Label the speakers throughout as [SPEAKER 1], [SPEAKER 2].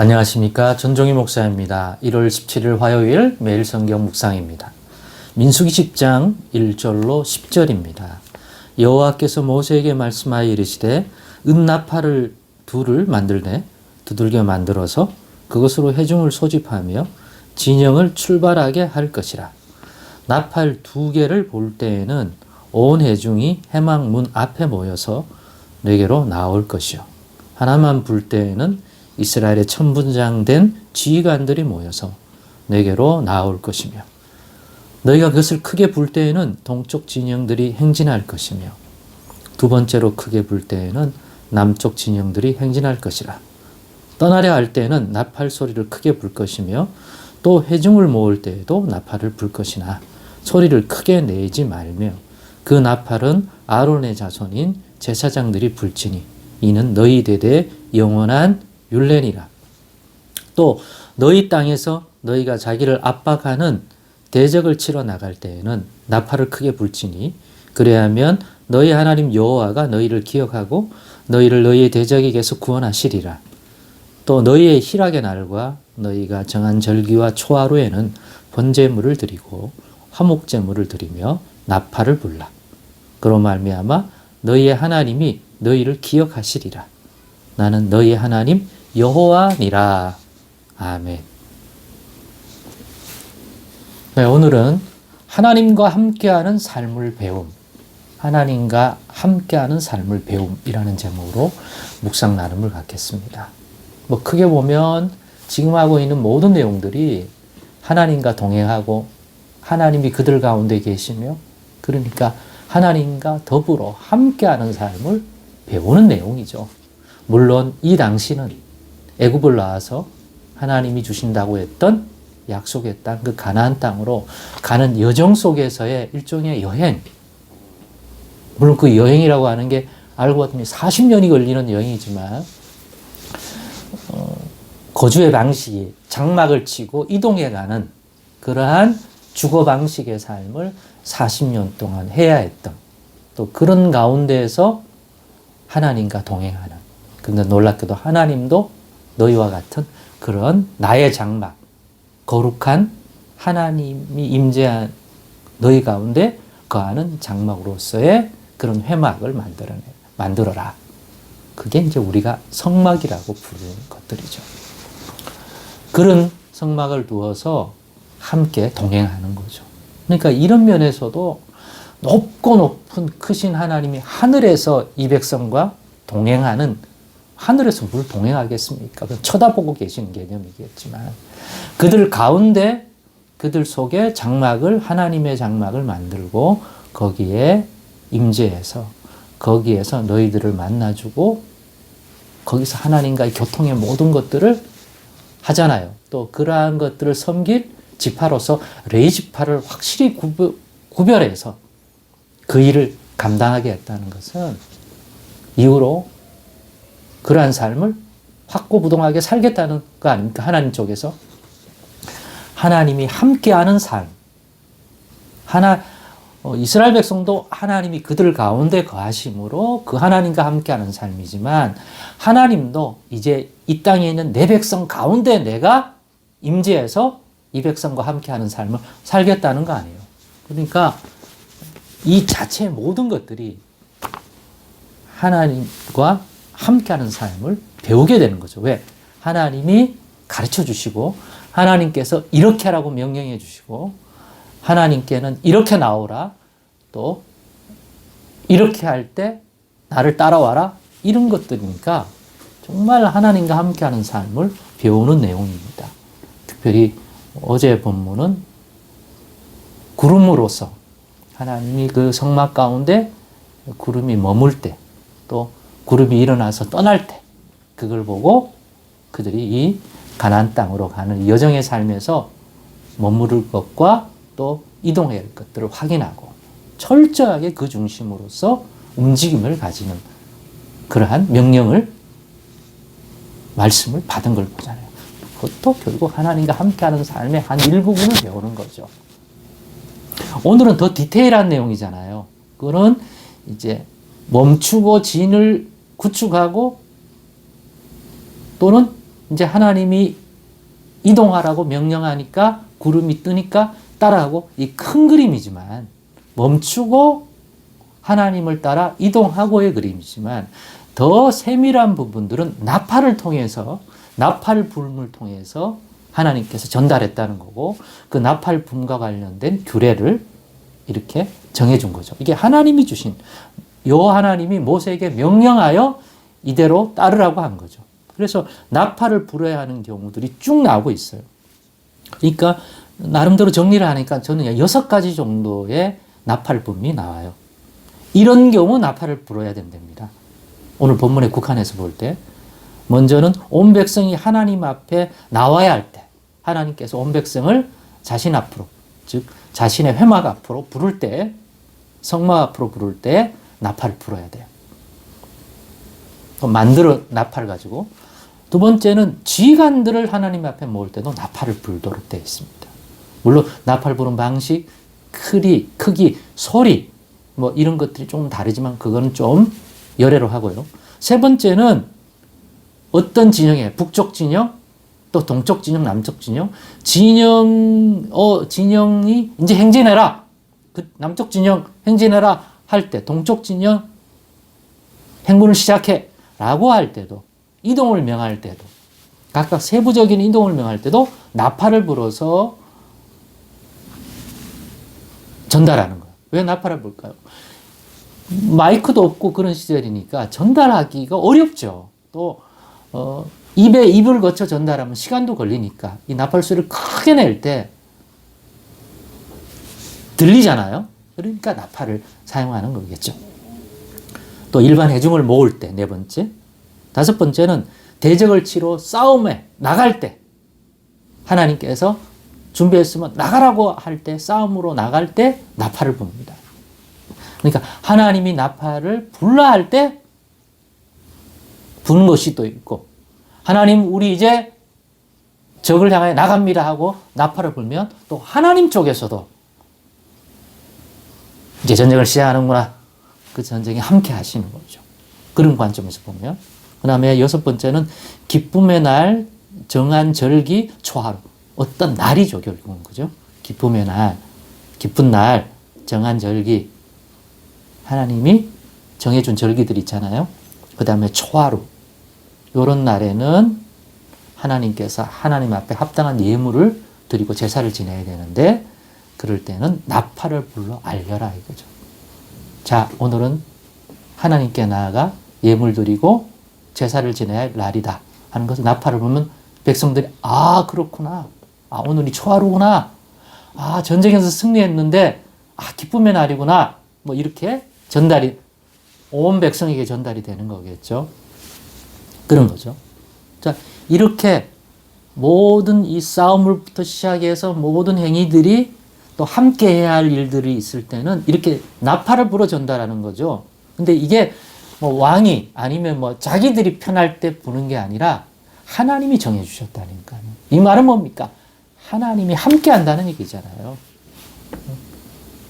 [SPEAKER 1] 안녕하십니까. 전종희 목사입니다. 1월 17일 화요일 매일 성경 묵상입니다. 민수기 10장 1절로 10절입니다. 여호와께서 모세에게 말씀하여 이르시되 은나팔을 둘을 만들되 두들겨 만들어서 그것으로 회중을 소집하며 진영을 출발하게 할 것이라. 나팔 2개를 볼 때에는 온 회중이 회막문 앞에 모여서 내게로 나올 것이요. 하나만 불 때에는 이스라엘의 천분장된 지휘관들이 모여서 내게로 나올 것이며, 너희가 그것을 크게 불 때에는 동쪽 진영들이 행진할 것이며, 두 번째로 크게 불 때에는 남쪽 진영들이 행진할 것이라. 떠나려 할 때에는 나팔 소리를 크게 불 것이며, 또 회중을 모을 때에도 나팔을 불 것이나 소리를 크게 내지 말며, 그 나팔은 아론의 자손인 제사장들이 불지니 이는 너희 대대의 영원한 율례니라. 또 너희 땅에서 너희가 자기를 압박하는 대적을 치러 나갈 때에는 나팔을 크게 불지니 그래야 하면 너희 하나님 여호와가 너희를 기억하고 너희를 너희의 대적에게서 구원하시리라. 또 너희의 희락의 날과 너희가 정한 절기와 초하루에는 번제물을 드리고 화목제물을 드리며 나팔을 불라. 그로 말미암아 너희의 하나님이 너희를 기억하시리라. 나는 너희의 하나님 여호와니라. 아멘. 네, 오늘은 하나님과 함께하는 삶을 배움, 하나님과 함께하는 삶을 배움이라는 제목으로 묵상 나눔을 갖겠습니다. 크게 보면 지금 하고 있는 모든 내용들이 하나님과 동행하고 하나님이 그들 가운데 계시며, 그러니까 하나님과 더불어 함께하는 삶을 배우는 내용이죠. 물론 이 당시는 애굽을 나와서 하나님이 주신다고 했던 약속의 땅, 그 가나안 땅으로 가는 여정 속에서의 일종의 여행. 물론 그 여행이라고 하는 게 알고 봤더니 40년이 걸리는 여행이지만 거주의 방식이 장막을 치고 이동해가는 그러한 주거 방식의 삶을 40년 동안 해야 했던, 또 그런 가운데에서 하나님과 동행하는, 근데 놀랍게도 하나님도 너희와 같은 그런 나의 장막, 거룩한 하나님이 임재한 너희 가운데 거하는 장막으로서의 그런 회막을 만들어라. 그게 이제 우리가 성막이라고 부르는 것들이죠. 그런 성막을 두어서 함께 동행하는 거죠. 그러니까 이런 면에서도 높고 높은 크신 하나님이 하늘에서 이 백성과 동행하는, 하늘에서 뭘 동행하겠습니까? 쳐다보고 계시는 개념이겠지만 그들 가운데, 그들 속에 장막을, 하나님의 장막을 만들고 거기에 임재해서 거기에서 너희들을 만나주고 거기서 하나님과의 교통의 모든 것들을 하잖아요. 또 그러한 것들을 섬길 지파로서 레위지파를 확실히 구별해서 그 일을 감당하게 했다는 것은 이후로 그러한 삶을 확고부동하게 살겠다는 거 아닙니까? 하나님 쪽에서. 하나님이 함께하는 삶. 이스라엘 백성도 하나님이 그들 가운데 거하심으로 그 하나님과 함께하는 삶이지만, 하나님도 이제 이 땅에 있는 내 백성 가운데 내가 임재해서 이 백성과 함께하는 삶을 살겠다는 거 아니에요. 그러니까 이 자체의 모든 것들이 하나님과 함께하는 삶을 배우게 되는 거죠. 왜? 하나님이 가르쳐 주시고 하나님께서 이렇게 하라고 명령해 주시고 하나님께는 이렇게 나오라, 또 이렇게 할 때 나를 따라와라, 이런 것들이니까 정말 하나님과 함께하는 삶을 배우는 내용입니다. 특별히 어제 본문은 구름으로서 하나님이 그 성막 가운데 구름이 머물 때, 또 구름이 일어나서 떠날 때, 그걸 보고 그들이 이 가나안 땅으로 가는 여정의 삶에서 머무를 것과 또 이동해야 할 것들을 확인하고 철저하게 그 중심으로서 움직임을 가지는 그러한 명령을, 말씀을 받은 걸 보잖아요. 그것도 결국 하나님과 함께하는 삶의 한 일부분을 배우는 거죠. 오늘은 더 디테일한 내용이잖아요. 그거는 이제 멈추고 진을 구축하고 또는 이제 하나님이 이동하라고 명령하니까 구름이 뜨니까 따라하고 이 큰 그림이지만 멈추고 하나님을 따라 이동하고의 그림이지만 더 세밀한 부분들은 나팔을 통해서 나팔 불음을 통해서 하나님께서 전달했다는 거고 그 나팔 불음과 관련된 규례를 이렇게 정해준 거죠. 이게 하나님이 주신 요 하나님이 모세에게 명령하여 이대로 따르라고 한 거죠. 그래서 나팔을 불어야 하는 경우들이 쭉 나오고 있어요. 그러니까 나름대로 정리를 하니까 저는 6가지 정도의 나팔 불음이 나와요. 이런 경우 나팔을 불어야 된답니다. 오늘 본문에 국한해서 볼 때 먼저는 온 백성이 하나님 앞에 나와야 할 때 하나님께서 온 백성을 자신 앞으로 즉 자신의 회막 앞으로 부를 때 성막 앞으로 부를 때 나팔을 불어야 돼요. 만들어 나팔 가지고 두 번째는 지휘관들을 하나님 앞에 모을 때도 나팔을 불도록 되어 있습니다. 물론 나팔 부는 방식, 크기, 소리 뭐 이런 것들이 좀 다르지만 그거는 좀 열애로 하고요. 세 번째는 어떤 진영에 북쪽 진영, 또 동쪽 진영, 남쪽 진영, 진영이 이제 행진해라. 그 남쪽 진영 행진해라 할 때, 동쪽 진영 행군을 시작해 라고 할 때도, 이동을 명할 때도, 각각 세부적인 이동을 명할 때도 나팔을 불어서 전달하는 거예요. 왜 나팔을 불까요? 마이크도 없고 그런 시절이니까 전달하기가 어렵죠. 또 입에 입을 거쳐 전달하면 시간도 걸리니까 이 나팔 소리를 크게 낼 때 들리잖아요. 그러니까 나팔을 사용하는 거겠죠. 또 일반 회중을 모을 때, 네 번째. 다섯 번째는 대적을 치러 싸움에 나갈 때 하나님께서 준비했으면 나가라고 할 때, 싸움으로 나갈 때 나팔을 붑니다. 그러니까 하나님이 나팔을 불라 할 때 부는 것이 또 있고, 하나님 우리 이제 적을 향하여 나갑니다 하고 나팔을 불면 또 하나님 쪽에서도 이제 전쟁을 시작하는구나. 그 전쟁에 함께 하시는 거죠. 그런 관점에서 보면. 그 다음에 여섯 번째는 기쁨의 날, 정한 절기, 초하루. 어떤 날이죠, 결국은. 그죠? 기쁨의 날, 기쁜 날, 정한 절기. 하나님이 정해준 절기들 있잖아요. 그 다음에 초하루. 요런 날에는 하나님께서 하나님 앞에 합당한 예물을 드리고 제사를 지내야 되는데, 그럴 때는 나팔을 불러 알려라 이거죠. 자, 오늘은 하나님께 나아가 예물 드리고 제사를 지내야 할 날이다 하는 것을 나팔을 불면 백성들이 그렇구나. 오늘이 초하루구나. 전쟁에서 승리했는데 기쁨의 날이구나. 뭐 이렇게 전달이 온 백성에게 전달이 되는 거겠죠. 그런 거죠. 자, 이렇게 모든 이 싸움을부터 시작해서 모든 행위들이 또 함께 해야 할 일들이 있을 때는 이렇게 나팔을 불어 전달하는 거죠. 근데 이게 뭐 왕이 아니면 뭐 자기들이 편할 때 부는 게 아니라 하나님이 정해주셨다니까요. 이 말은 뭡니까? 하나님이 함께 한다는 얘기잖아요.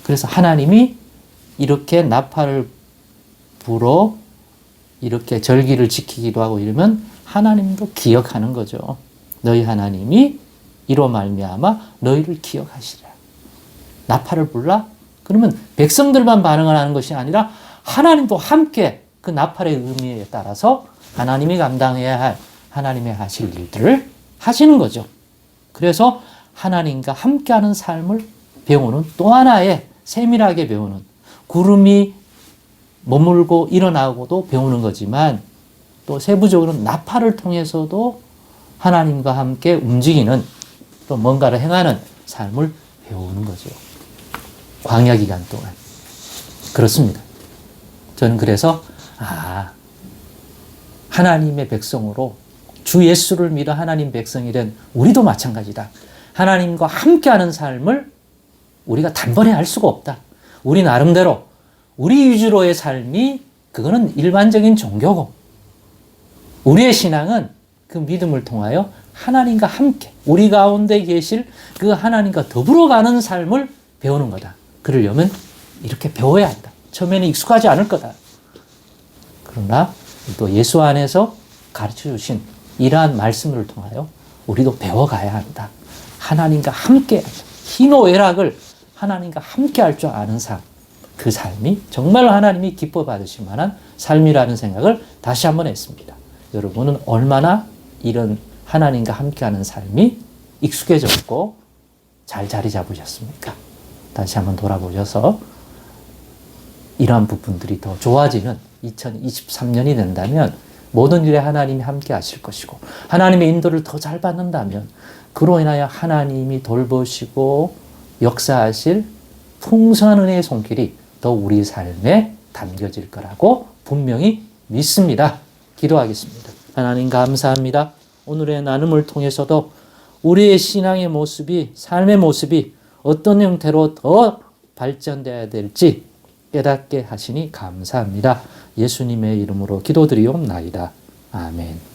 [SPEAKER 1] 그래서 하나님이 이렇게 나팔을 불어 이렇게 절기를 지키기도 하고 이러면 하나님도 기억하는 거죠. 너희 하나님이 이로 말미암아 너희를 기억하시리라. 나팔을 불라? 그러면 백성들만 반응을 하는 것이 아니라 하나님도 함께 그 나팔의 의미에 따라서 하나님이 감당해야 할 하나님의 하실 일들을 하시는 거죠. 그래서 하나님과 함께하는 삶을 배우는 또 하나의 세밀하게 배우는, 구름이 머물고 일어나고도 배우는 거지만 또 세부적으로는 나팔을 통해서도 하나님과 함께 움직이는, 또 뭔가를 행하는 삶을 배우는 거죠. 광야 기간 동안. 그렇습니다. 저는 그래서 하나님의 백성으로 주 예수를 믿어 하나님 백성이 된 우리도 마찬가지다. 하나님과 함께하는 삶을 우리가 단번에 할 수가 없다. 우리 나름대로 우리 위주로의 삶이 그거는 일반적인 종교고, 우리의 신앙은 그 믿음을 통하여 하나님과 함께 우리 가운데 계실 그 하나님과 더불어 가는 삶을 배우는 거다. 그러려면 이렇게 배워야 한다. 처음에는 익숙하지 않을 거다. 그러나 또 예수 안에서 가르쳐 주신 이러한 말씀을 통하여 우리도 배워가야 한다. 하나님과 함께 희노애락을 하나님과 함께 할 줄 아는 삶, 그 삶이 정말 하나님이 기뻐 받으실 만한 삶이라는 생각을 다시 한번 했습니다. 여러분은 얼마나 이런 하나님과 함께하는 삶이 익숙해졌고 잘 자리 잡으셨습니까? 다시 한번 돌아보셔서 이러한 부분들이 더 좋아지는 2023년이 된다면 모든 일에 하나님이 함께 하실 것이고 하나님의 인도를 더 잘 받는다면 그로 인하여 하나님이 돌보시고 역사하실 풍성한 은혜의 손길이 더 우리 삶에 담겨질 거라고 분명히 믿습니다. 기도하겠습니다. 하나님 감사합니다. 오늘의 나눔을 통해서도 우리의 신앙의 모습이, 삶의 모습이 어떤 형태로 더 발전되어야 될지 깨닫게 하시니 감사합니다. 예수님의 이름으로 기도드리옵나이다. 아멘.